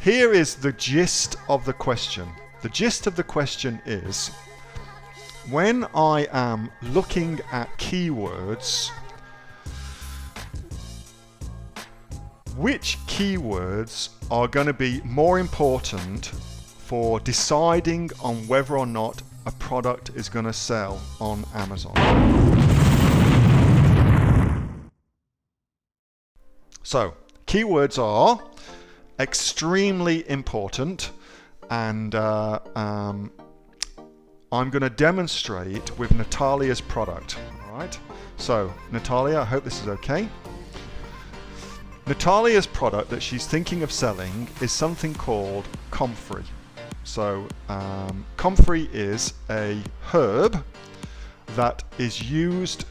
Here is the gist of the question. The gist of the question is, when I am looking at keywords, which keywords are going to be more important for deciding on whether or not a product is going to sell on Amazon? So, keywords are extremely important, and I'm going to demonstrate with Natalia's product. All right. So, Natalia, I hope this is okay. Natalia's product that she's thinking of selling is something called comfrey. So, comfrey is a herb that is used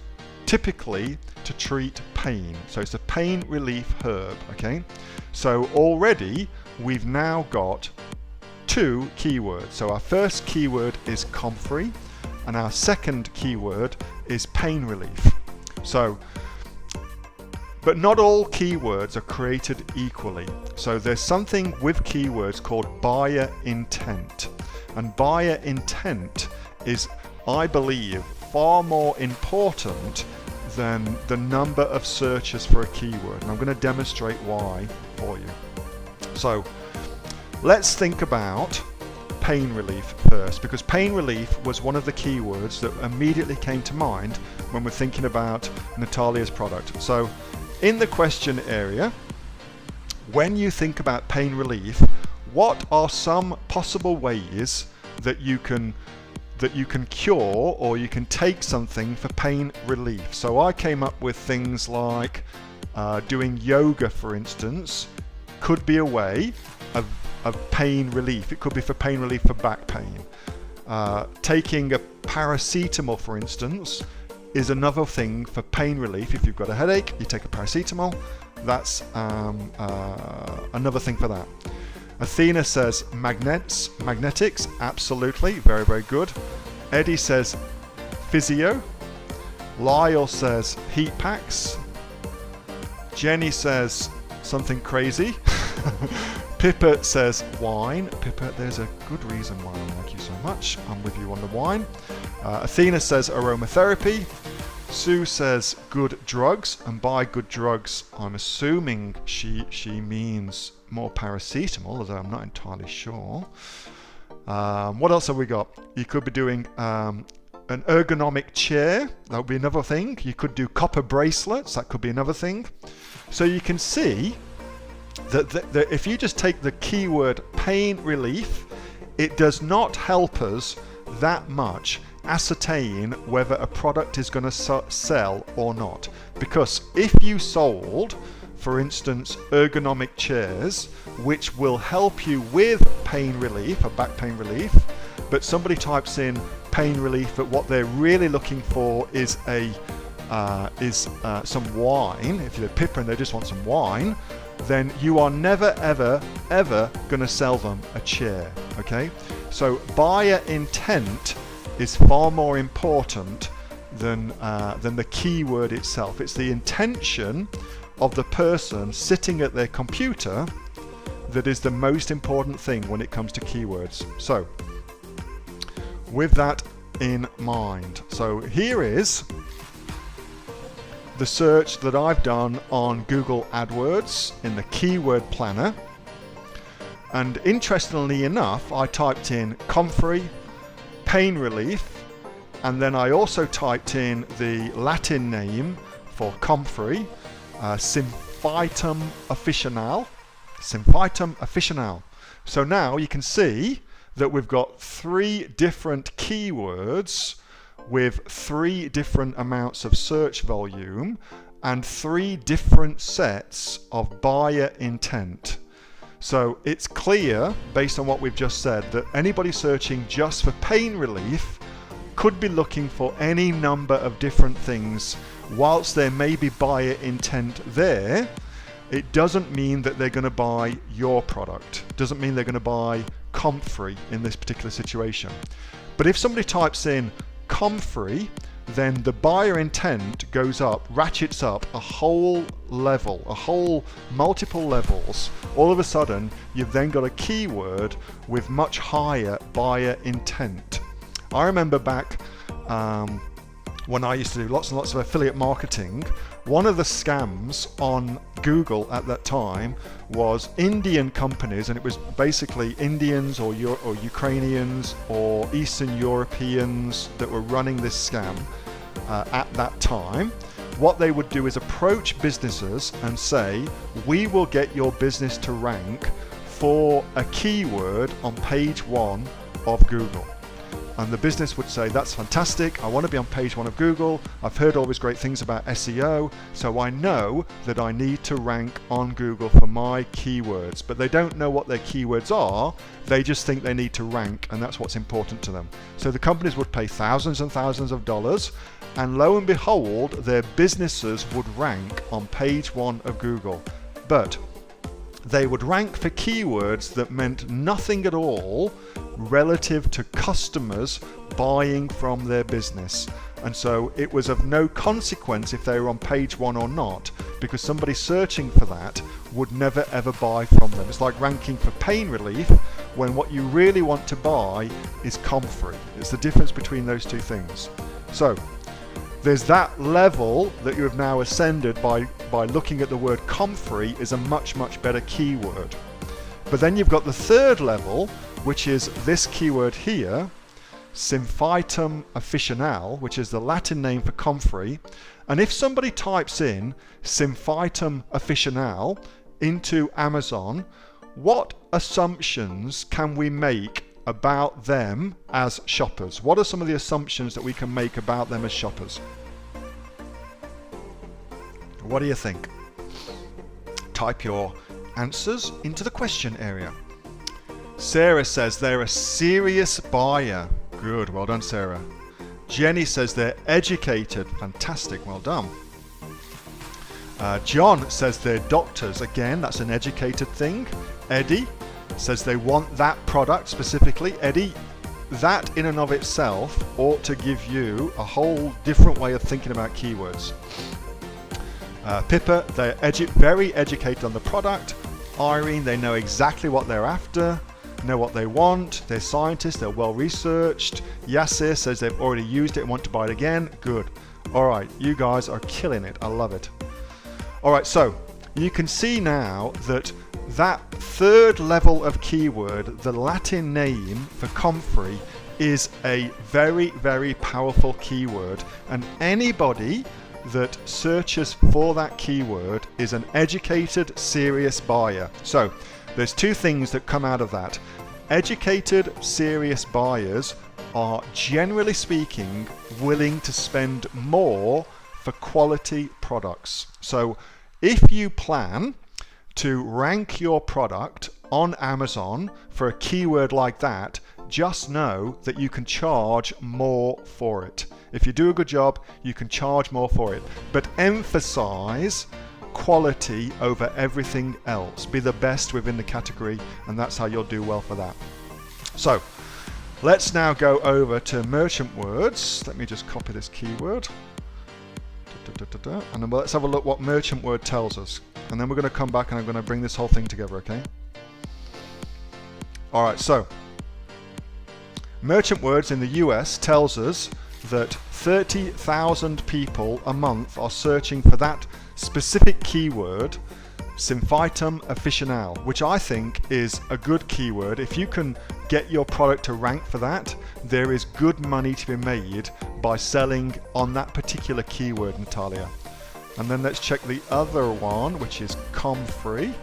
typically to treat pain. So it's a pain relief herb, okay? So already we've now got two keywords. So our first keyword is comfrey, and our second keyword is pain relief. So, but not all keywords are created equally. So there's something with keywords called buyer intent. And buyer intent is, I believe, far more important than the number of searches for a keyword. And I'm going to demonstrate why for you. So let's think about pain relief first, because pain relief was one of the keywords that immediately came to mind when we're thinking about Natalia's product. So in the question area, when you think about pain relief, what are some possible ways that you can cure, or you can take something for pain relief? So I came up with things like doing yoga, for instance, could be a way of pain relief. It could be for pain relief for back pain. Taking a paracetamol, for instance, is another thing for pain relief. If you've got a headache, you take a paracetamol. That's another thing for that. Athena says magnetics, absolutely, very, very good. Eddie says physio. Lyle says heat packs. Jenny says something crazy. Pippa says wine. Pippa, there's a good reason why I like you so much. I'm with you on the wine. Athena says aromatherapy. Sue says good drugs, and by good drugs, I'm assuming she means more paracetamol, although I'm not entirely sure. What else have we got? You could be doing an ergonomic chair. That would be another thing. You could do copper bracelets. That could be another thing. So you can see that if you just take the keyword pain relief, it does not help us that much ascertain whether a product is going to sell or not. Because if you sold, for instance, ergonomic chairs, which will help you with pain relief, or back pain relief, but somebody types in pain relief, but what they're really looking for is some wine. If you're Pippa and they just want some wine, then you are never, ever going to sell them a chair. Okay? So buyer intent is far more important than the keyword itself. It's the intention of the person sitting at their computer that is the most important thing when it comes to keywords. So, with that in mind, so here is the search that I've done on Google AdWords in the keyword planner. And interestingly enough, I typed in comfrey, pain relief, and then I also typed in the Latin name for comfrey, Symphytum officinale. Symphytum officinale. So now you can see that we've got 3 different keywords with 3 different amounts of search volume and 3 different sets of buyer intent. So it's clear, based on what we've just said, that anybody searching just for pain relief could be looking for any number of different things. Whilst there may be buyer intent there, it doesn't mean that they're going to buy your product. Doesn't mean they're going to buy comfrey in this particular situation. But if somebody types in comfrey, then the buyer intent goes up, ratchets up a whole level, multiple levels. All of a sudden, you've then got a keyword with much higher buyer intent. I remember back when I used to do lots and lots of affiliate marketing, one of the scams on Google at that time was Indian companies, and it was basically Indians or Ukrainians or Eastern Europeans that were running this scam at that time. What they would do is approach businesses and say, we will get your business to rank for a keyword on page 1 of Google. And the business would say, that's fantastic, I want to be on page 1 of Google, I've heard all these great things about SEO, so I know that I need to rank on Google for my keywords. But they don't know what their keywords are, they just think they need to rank, and that's what's important to them. So the companies would pay thousands and thousands of dollars, and lo and behold, their businesses would rank on page 1 of Google. But they would rank for keywords that meant nothing at all relative to customers buying from their business. And so it was of no consequence if they were on page 1 or not, because somebody searching for that would never ever buy from them. It's like ranking for pain relief when what you really want to buy is Comfrey. It's the difference between those two things. So there's that level that you have now ascended by looking at the word Comfrey is a much, much better keyword. But then you've got the third level, which is this keyword here, Symphytum officinale, which is the Latin name for Comfrey. And if somebody types in Symphytum officinale into Amazon, what assumptions can we make about them as shoppers? What are some of the assumptions that we can make about them as shoppers? What do you think? Type your answers into the question area. Sarah says they're a serious buyer. Good, well done, Sarah. Jenny says they're educated. Fantastic, well done. John says they're doctors. Again, that's an educated thing. Eddie says they want that product specifically. Eddie, that in and of itself ought to give you a whole different way of thinking about keywords. Pippa, they're very educated on the product. Irene, they know exactly what they're after, know what they want. They're scientists, they're well researched. Yasir says they've already used it and want to buy it again. Good. All right, you guys are killing it. I love it. All right, so you can see now that third level of keyword, the Latin name for Comfrey, is a very, very powerful keyword, and anybody that searches for that keyword is an educated, serious buyer. So there's two things that come out of that. Educated, serious buyers are, generally speaking, willing to spend more for quality products. So if you plan to rank your product on Amazon for a keyword like that, just know that you can charge more for it. If you do a good job, you can charge more for it. But emphasize quality over everything else. Be the best within the category, and that's how you'll do well for that. So let's now go over to merchant words. Let me just copy this keyword. And then let's have a look what merchant word tells us. And then we're going to come back and I'm going to bring this whole thing together, okay? Alright, so merchant words in the US tells us that 30,000 people a month are searching for that specific keyword, Symphytum officinale, which I think is a good keyword. If you can get your product to rank for that, there is good money to be made by selling on that particular keyword, Natalia. And then let's check the other one, which is Comfrey.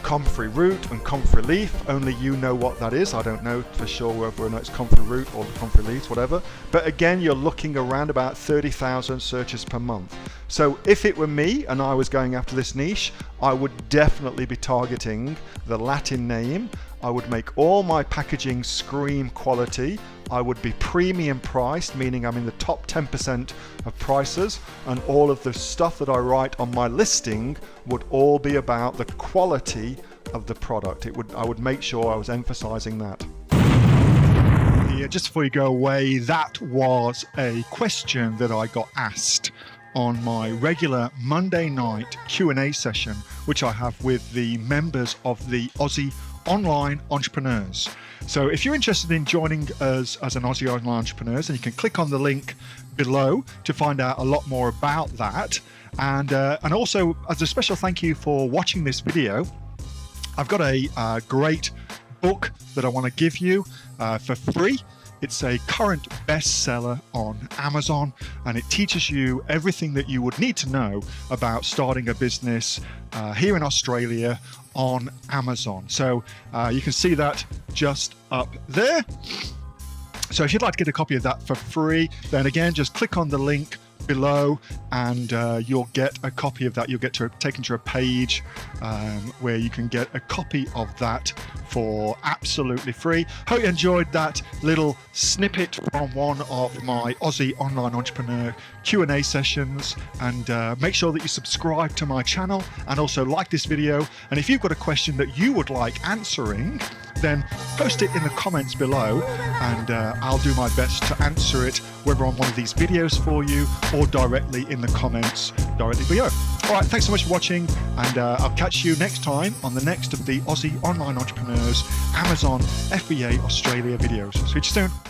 Comfrey root and Comfrey leaf, only you know what that is. I don't know for sure whether or not it's Comfrey root or the Comfrey leaves, whatever. But again, you're looking around about 30,000 searches per month. So if it were me and I was going after this niche, I would definitely be targeting the Latin name I would make all my packaging scream quality. I would be premium priced, meaning I'm in the top 10% of prices, and all of the stuff that I write on my listing would all be about the quality of the product. I would make sure I was emphasizing that. Yeah, just before you go away, that was a question that I got asked on my regular Monday night Q&A session, which I have with the members of the Aussie Online Entrepreneurs. So if you're interested in joining us as an Aussie Online Entrepreneurs, then you can click on the link below to find out a lot more about that. And also, as a special thank you for watching this video, I've got a great book that I want to give you for free. It's a current bestseller on Amazon, and it teaches you everything that you would need to know about starting a business here in Australia on Amazon. So you can see that just up there. So if you'd like to get a copy of that for free, then again, just click on the link below and you'll get a copy of that. You'll get taken to a page where you can get a copy of that for absolutely free. Hope you enjoyed that little snippet from one of my Aussie Online Entrepreneur Q&A sessions, and make sure that you subscribe to my channel and also like this video. And if you've got a question that you would like answering, then post it in the comments below, and I'll do my best to answer it, whether on one of these videos for you or directly in the comments directly below. All right, thanks so much for watching, and I'll catch you next time on the next of the Aussie Online Entrepreneurs Amazon FBA Australia videos. See you soon.